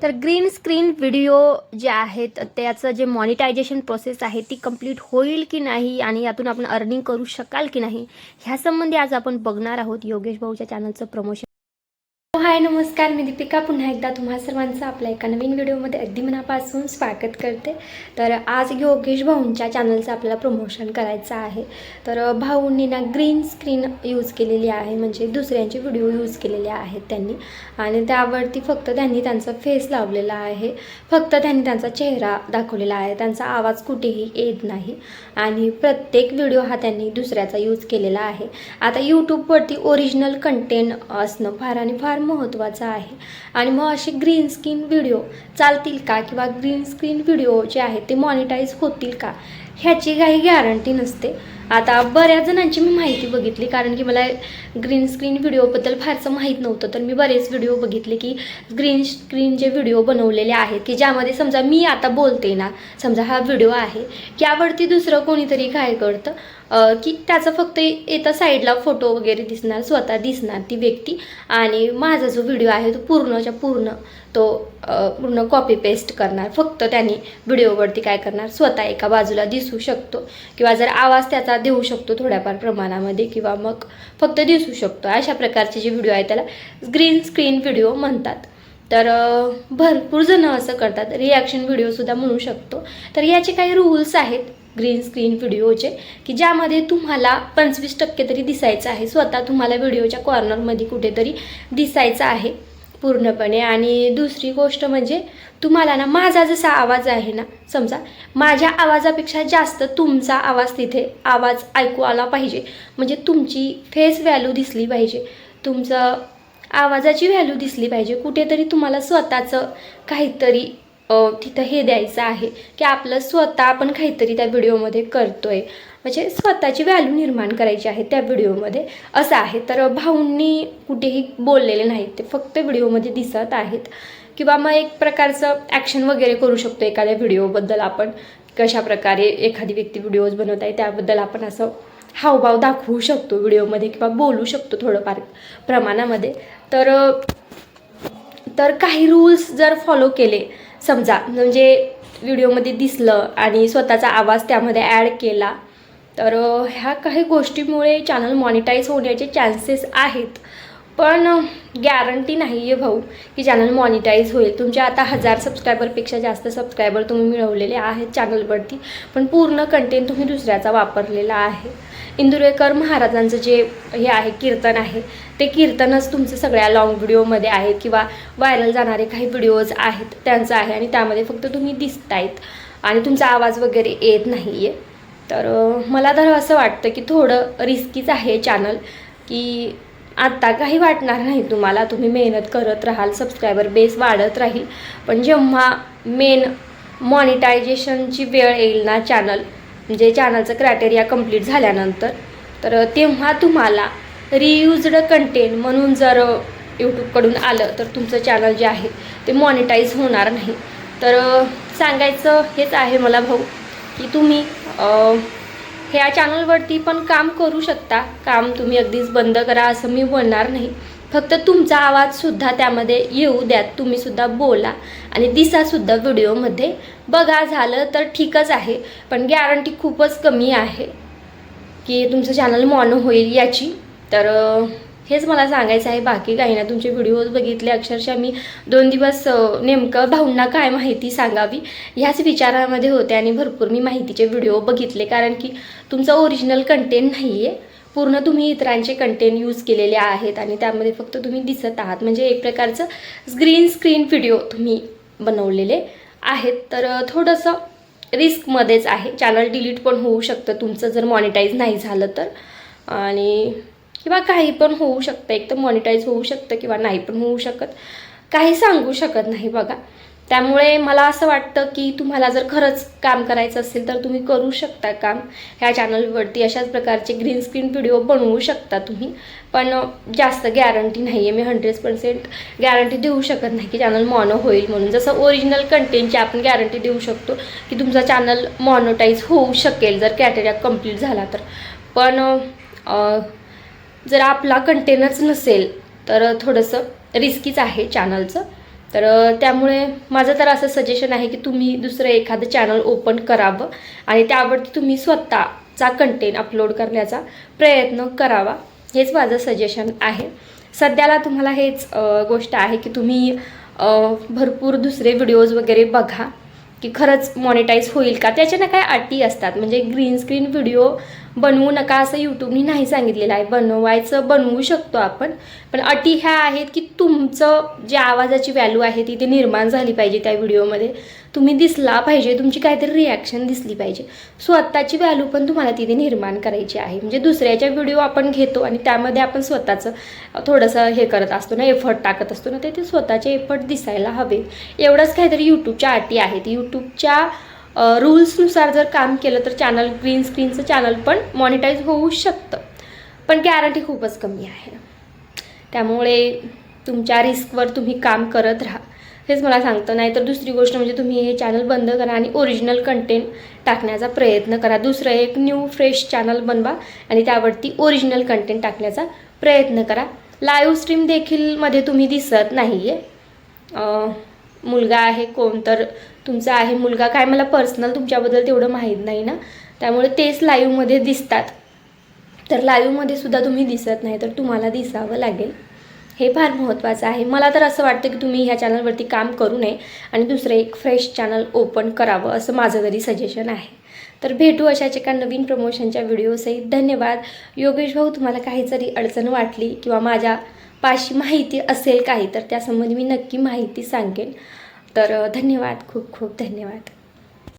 तर green screen video जे आहेत त्याचं जे मॉनिटायझेशन प्रोसेस आहे ती कंप्लीट होईल की नाही आणि यातून आपण अर्निंग करू शकाल की नाही ह्या संबंधी आज आपण बघणार आहोत योगेश भाऊच्या चॅनलचं प्रमोशन. हाय नमस्कार, मी दीपिका पुन्हा एकदा तुम्हा सर्वांचं आपल्या एका नवीन व्हिडिओमध्ये अगदी मनापासून स्वागत करते. तर आज योगेश भाऊंच्या चॅनलचं आपल्याला प्रमोशन करायचं आहे. तर भाऊंनी ना ग्रीन स्क्रीन यूज केलेली आहे, म्हणजे दुसऱ्यांचे व्हिडिओ यूज केलेले आहेत त्यांनी, आणि त्यावरती फक्त त्यांनी त्यांचा फेस लावलेला आहे, फक्त त्यांनी त्यांचा चेहरा दाखवलेला आहे, त्यांचा आवाज कुठेही येत नाही आणि प्रत्येक व्हिडिओ हा त्यांनी दुसऱ्याचा यूज केलेला आहे. आता यूट्यूबवरती ओरिजिनल कंटेंट असणं फार आणि फार महत्त्वाचं आहे. आणि मग असे ग्रीन स्क्रीन व्हिडिओ चालतील का, किंवा ग्रीन स्क्रीन व्हिडिओ जे आहेत ते मॉनिटाईज होतील का, ह्याची काही गॅरंटी नसते. आता बऱ्याच जणांची मी माहिती बघितली, कारण की मला ग्रीन स्क्रीन व्हिडिओबद्दल फारसं माहीत नव्हतं. तर मी बरेच व्हिडिओ बघितले की ग्रीन स्क्रीन जे व्हिडिओ बनवलेले आहेत की ज्यामध्ये समजा मी आता बोलते ना, समजा हा व्हिडिओ आहे, यावरती दुसरं कोणीतरी काय करतं की त्याचं फक्त येतं साईडला फोटो वगैरे दिसणार, स्वतः दिसणार ती व्यक्ती, आणि माझा जो व्हिडिओ आहे तो पूर्णच्या पूर्ण पूर्ण कॉपी पेस्ट करणार. फक्त त्यांनी व्हिडिओवरती काय करणार, स्वतः एका बाजूला दिसू शकतो, किंवा जर आवाज त्याचा देऊ शकतो थोड्याफार प्रमाणामध्ये, किंवा मग फक्त दिसू शकतो. अशा प्रकारचे जे व्हिडिओ आहे त्याला ग्रीन स्क्रीन व्हिडिओ म्हणतात. तर भरपूर जण असं करतात, रिॲक्शन व्हिडिओसुद्धा म्हणू शकतो. तर याचे काही रूल्स आहेत ग्रीन स्क्रीन व्हिडिओचे, की ज्यामध्ये तुम्हाला 25% तरी दिसायचं आहे, स्वतः तुम्हाला व्हिडिओच्या कॉर्नरमध्ये कुठेतरी दिसायचं आहे पूर्णपणे. आणि दुसरी गोष्ट म्हणजे तुम्हाला ना माझा जसा आवाज आहे ना, समजा माझ्या आवाजापेक्षा जास्त तुमचा आवाज तिथे आवाज ऐकू आला पाहिजे, म्हणजे तुमची फेस व्हॅल्यू दिसली पाहिजे, तुमचं आवाजाची व्हॅल्यू दिसली पाहिजे. कुठेतरी तुम्हाला स्वतःचं काहीतरी तिथं हे द्यायचं आहे की आपलं स्वतः आपण काहीतरी त्या व्हिडिओमध्ये करतोय, म्हणजे स्वतःची व्हॅल्यू निर्माण करायची आहे त्या व्हिडिओमध्ये, असं आहे. तर भाऊंनी कुठेही बोललेले नाहीत, ते फक्त व्हिडिओमध्ये दिसत आहेत. किंवा मग एक प्रकारचं ॲक्शन वगैरे करू शकतो एखाद्या व्हिडिओबद्दल, आपण कशा प्रकारे एखादी व्यक्ती व्हिडिओज बनवत आहे त्याबद्दल आपण असं हावभाव दाखवू शकतो व्हिडिओमध्ये, किंवा बोलू शकतो थोडंफार प्रमाणामध्ये. तर काही रूल्स जर फॉलो केले, समजा म्हणजे व्हिडिओमध्ये दिसलं आणि स्वतःचा आवाज त्यामध्ये ॲड केला, तर ह्या काही गोष्टीमुळे चॅनल मॉनिटाईज होण्याचे चान्सेस आहेत. पण गॅरंटी नाही आहे भाऊ की चॅनल मॉनिटाईज होईल. तुमचे आता 1000 सबस्क्रायबरपेक्षा जास्त सबस्क्रायबर तुम्ही मिळवलेले आहेत चॅनलवरती, पण पूर्ण कंटेंट तुम्ही दुसऱ्याचा वापरलेला आहे. इंदुरेकर महाराजांचं जे हे आहे कीर्तन आहे, ते कीर्तनच तुमचं सगळ्या लॉंग व्हिडिओमध्ये आहे, किंवा व्हायरल जाणारे काही व्हिडिओज आहेत त्यांचं आहे, आणि त्यामध्ये फक्त तुम्ही दिसतायत आणि तुमचा आवाज वगैरे येत नाही आहे. तर मला तर असं वाटतं की थोडं रिस्कीच आहे चॅनल, की आत्ता काही वाटणार नाही तुम्हाला, तुम्ही मेहनत करत राहाल, सबस्क्रायबर बेस वाढत राहील, पण जेव्हा मेन मॉनिटायझेशनची वेळ येईल ना, म्हणजे चॅनलचं क्रायटेरिया कंप्लीट झाल्यानंतर, तर तेव्हा तुम्हाला रियूज्ड कंटेंट म्हणून जर यूट्यूबकडून आलं तर तुमचं चॅनल जे आहे ते मॉनिटाईज होणार नाही. तर सांगायचं हेच आहे मला भाऊ, की तुम्ही ह्या चॅनलवरती पण काम करू शकता. काम तुम्ही अगदीच बंद करा असं मी बोलणार नाही, फक्त तुमचा आवाजसुद्धा त्यामध्ये येऊ द्या, तुम्हीसुद्धा बोला आणि दिसासुद्धा व्हिडिओमध्ये. बघा झालं तर ठीकच आहे, पण गॅरंटी खूपच कमी आहे की तुमचं चॅनल मॉनो होईल याची. तर हेच मला सांगायचं आहे, बाकी काही ना. तुमचे व्हिडिओज बघितले, अक्षरशः मी 2 दिवस नेमकं भाऊंना काय माहिती सांगावी ह्याच विचारामध्ये होते, आणि भरपूर मी माहितीचे व्हिडिओ बघितले, कारण की तुमचं ओरिजिनल कंटेंट नाही आहे, पूर्ण तुम्ही इतरांचे कंटेंट यूज केलेले आहेत आणि त्यामध्ये फक्त तुम्ही दिसत आहात, म्हणजे एक प्रकारचं ग्रीन स्क्रीन व्हिडिओ तुम्ही बनवलेले आहेत. तर थोडंसं रिस्कमध्येच आहे. चॅनल डिलीट पण होऊ शकतं तुमचं जर मॉनिटाईज नाही झालं तर, आणि किंवा काही पण होऊ शकतं, एक तर मॉनिटाईज होऊ शकतं किंवा नाही पण होऊ शकत, काही सांगू शकत नाही बघा. त्यामुळे मला असं वाटतं की तुम्हाला जर खरंच काम करायचं असेल तर तुम्ही करू शकता काम ह्या चॅनलवरती. अशाच प्रकारचे ग्रीन स्क्रीन व्हिडिओ बनवू शकता तुम्ही, पण जास्त गॅरंटी नाही आहे. मी 100% गॅरंटी देऊ शकत नाही की चॅनल मॉनो होईल म्हणून. जसं ओरिजिनल कंटेंटची आपण गॅरंटी देऊ शकतो की तुमचा चॅनल मॉनिटाईज होऊ शकेल जर क्रायटेरिया कंप्लीट झाला तर. पण जर आपला कंटेंटच नसेल तर थोडंसं रिस्कीच आहे चॅनलचं. तर त्यामुळे माझं तर असं सजेशन आहे की तुम्ही दुसरं एखादं चॅनल ओपन करावं आणि त्यावरती तुम्ही स्वतःचा कंटेंट अपलोड करण्याचा प्रयत्न करावा. हेच माझं सजेशन आहे. सध्याला तुम्हाला हेच गोष्ट आहे की तुम्ही भरपूर दुसरे व्हिडिओज वगैरे बघा की खरंच मॉनिटाईज होईल का. त्याच्या काय अटी असतात. म्हणजे ग्रीन स्क्रीन व्हिडिओ बनवू नका असं यूट्यूबनी नाही सांगितलेलं आहे. बनवू शकतो आपण, पण अटी ह्या आहेत की तुमचं जे आवाजाची व्हॅल्यू आहे ती निर्माण झाली पाहिजे. त्या व्हिडिओमध्ये तुम्ही दिसला पाहिजे, तुमची काहीतरी रिॲक्शन दिसली पाहिजे. स्वतःची व्हॅल्यू पण तुम्हाला तिथे निर्माण करायची आहे. म्हणजे दुसऱ्याच्या व्हिडिओ आपण घेतो आणि त्यामध्ये आपण स्वतःचं थोडंसं हे करत असतो ना, एफर्ट टाकत असतो ना, ते स्वतःचे एफर्ट दिसायला हवे. एवढंच काहीतरी यूट्यूबच्या अटी आहेत. यूट्यूबच्या रूल्सनुसार जर काम केलं तर चॅनल, ग्रीन स्क्रीनचं चॅनल पण मॉनिटाईज होऊ शकतं, पण गॅरंटी खूपच कमी आहे. त्यामुळे तुमच्या रिस्कवर तुम्ही काम करत राहा, हेच मला सांगतं. नाही तर दुसरी गोष्ट म्हणजे तुम्ही हे चॅनल बंद करा आणि ओरिजिनल कंटेंट टाकण्याचा प्रयत्न करा. दुसरं एक न्यू फ्रेश चॅनल बनवा आणि त्यावरती ओरिजिनल कंटेंट टाकण्याचा प्रयत्न करा. लाईव्ह स्ट्रीम देखील मध्ये तुम्ही दिसत नाही आहे. मुलगा आहे कोण तर तुमचा आहे मुलगा, काय मला पर्सनल तुमच्याबद्दल तेवढं माहीत नाही ना, त्यामुळे तेच लाईव्हमध्ये दिसतात. तर लाईव्हमध्ये सुद्धा तुम्ही दिसत नाही, तर तुम्हाला दिसावं लागेल. हे फार महत्त्वाचं आहे. मला तर असं वाटतं की तुम्ही ह्या चॅनलवरती काम करू नये आणि दुसरं एक फ्रेश चॅनल ओपन करावं, असं माझं तरी सजेशन आहे. तर भेटू अशाच एका नवीन प्रमोशनच्या व्हिडिओसहित. धन्यवाद. योगेश भाऊ, तुम्हाला काही जरी अडचण वाटली किंवा माझ्या पाशी माहिती असेल काही तर त्यासंबंधी मी नक्की माहिती सांगेन. तर धन्यवाद, खूप खूप धन्यवाद.